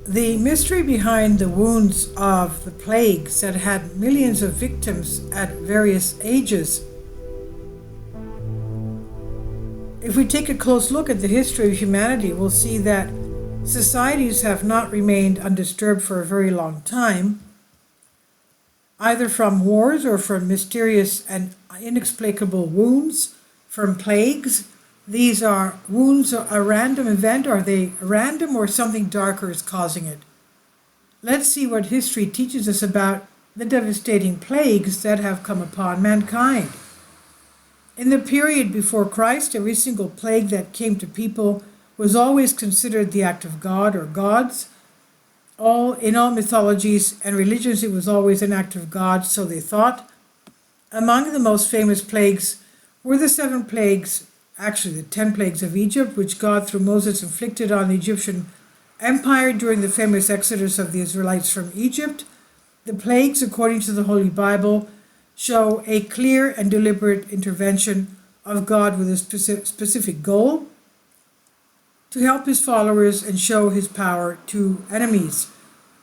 The mystery behind the wounds of the plagues that had millions of victims at various ages. If we take a close look at the history of humanity, we'll see that societies have not remained undisturbed for a very long time, either from wars or from mysterious and inexplicable wounds, from plagues. These are wounds a random event? Are they random or something darker is causing it? Let's see what history teaches us about the devastating plagues that have come upon mankind. In the period before Christ, every single plague that came to people was always considered the act of God or gods. In all mythologies and religions, it was always an act of God, so they thought. Among the most famous plagues were the 7 plagues, actually the 10 plagues of Egypt, which God through Moses inflicted on the Egyptian empire during the famous exodus of the Israelites from Egypt. The plagues, according to the Holy Bible, show a clear and deliberate intervention of God with a specific goal to help his followers and show his power to enemies.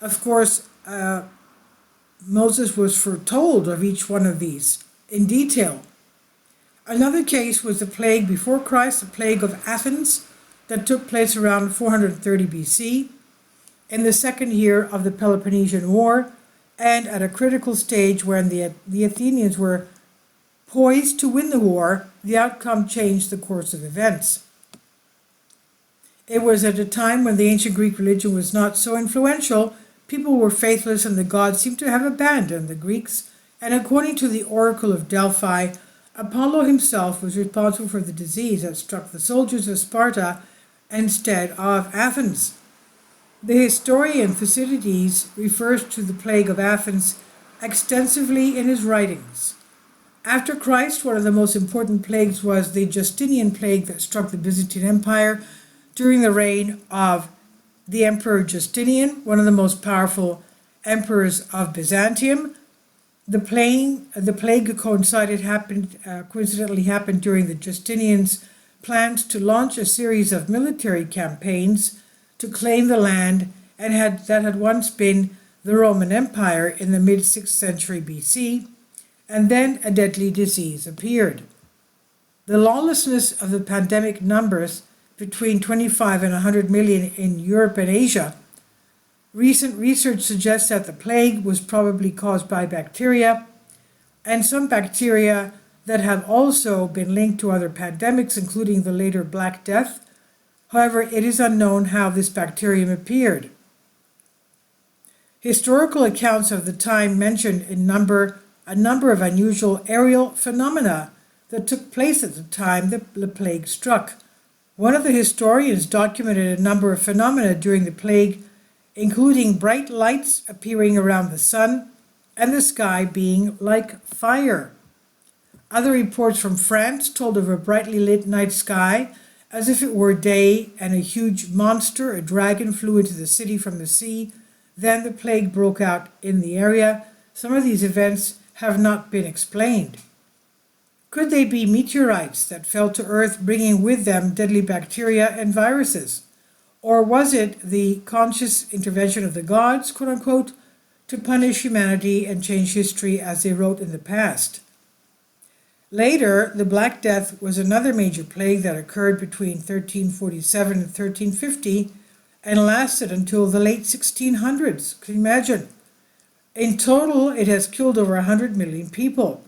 Of course, Moses was foretold of each one of these in detail. Another case was the plague before Christ, the plague of Athens, that took place around 430 BC, in the second year of the Peloponnesian War, and at a critical stage when the Athenians were poised to win the war. The outcome changed the course of events. It was at a time when the ancient Greek religion was not so influential. People were faithless and the gods seemed to have abandoned the Greeks, and according to the Oracle of Delphi, Apollo himself was responsible for the disease that struck the soldiers of Sparta instead of Athens. The historian Thucydides refers to the plague of Athens extensively in his writings. After Christ, one of the most important plagues was the Justinian plague that struck the Byzantine Empire during the reign of the Emperor Justinian, one of the most powerful emperors of Byzantium. The plague coincidentally happened during the Justinian's plans to launch a series of military campaigns to claim the land that had once been the Roman Empire in the mid-6th century BC, and then a deadly disease appeared. The lawlessness of the pandemic numbers between 25 and 100 million in Europe and Asia. Recent research suggests that the plague was probably caused by bacteria, and some bacteria that have also been linked to other pandemics, including the later Black Death. However, it is unknown how this bacterium appeared. Historical accounts of the time mention a number of unusual aerial phenomena that took place at the time the plague struck. One of the historians documented a number of phenomena during the plague, including bright lights appearing around the sun and the sky being like fire. Other reports from France told of a brightly lit night sky as if it were day, and a huge monster, a dragon, flew into the city from the sea. Then the plague broke out in the area. Some of these events have not been explained. Could they be meteorites that fell to Earth, bringing with them deadly bacteria and viruses? Or was it the conscious intervention of the gods, quote unquote, to punish humanity and change history as they wrote in the past? Later, the Black Death was another major plague that occurred between 1347 and 1350 and lasted until the late 1600s. Can you imagine? In total, it has killed over 100 million people.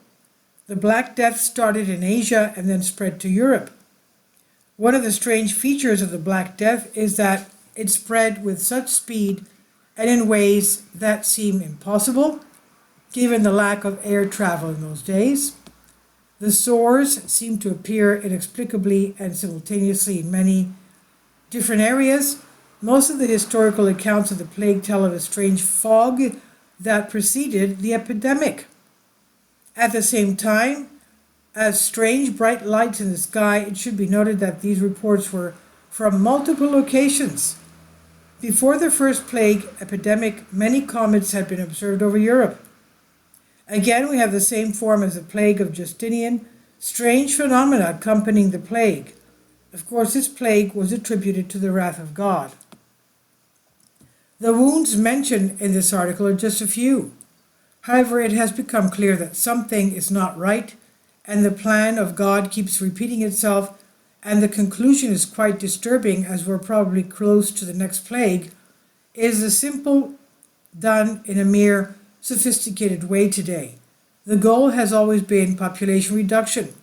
The Black Death started in Asia and then spread to Europe. One of the strange features of the Black Death is that it spread with such speed and in ways that seem impossible, given the lack of air travel in those days. The sores seem to appear inexplicably and simultaneously in many different areas. Most of the historical accounts of the plague tell of a strange fog that preceded the epidemic. At the same time, as strange bright lights in the sky, it should be noted that these reports were from multiple locations. Before the first plague epidemic, many comets had been observed over Europe. Again, we have the same form as the plague of Justinian, strange phenomena accompanying the plague. Of course, this plague was attributed to the wrath of God. The wounds mentioned in this article are just a few. However, it has become clear that something is not right, and the plan of God keeps repeating itself, and the conclusion is quite disturbing, as we're probably close to the next plague. Is a simple done in a mere sophisticated way today. The goal has always been population reduction.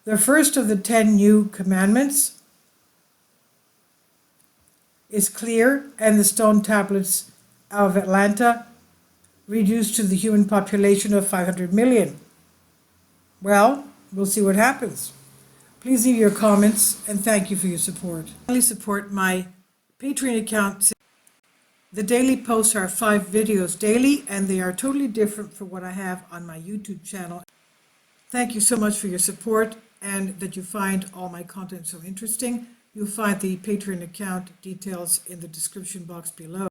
The first of the 10 new commandments is clear, and the stone tablets of Atlanta reduced to the human population of 500 million. Well, we'll see what happens. Please leave your comments, and thank you for your support. Please support my Patreon account. The daily posts are 5 videos daily, and they are totally different from what I have on my YouTube channel. Thank you so much for your support and that you find all my content so interesting. You'll find the Patreon account details in the description box below.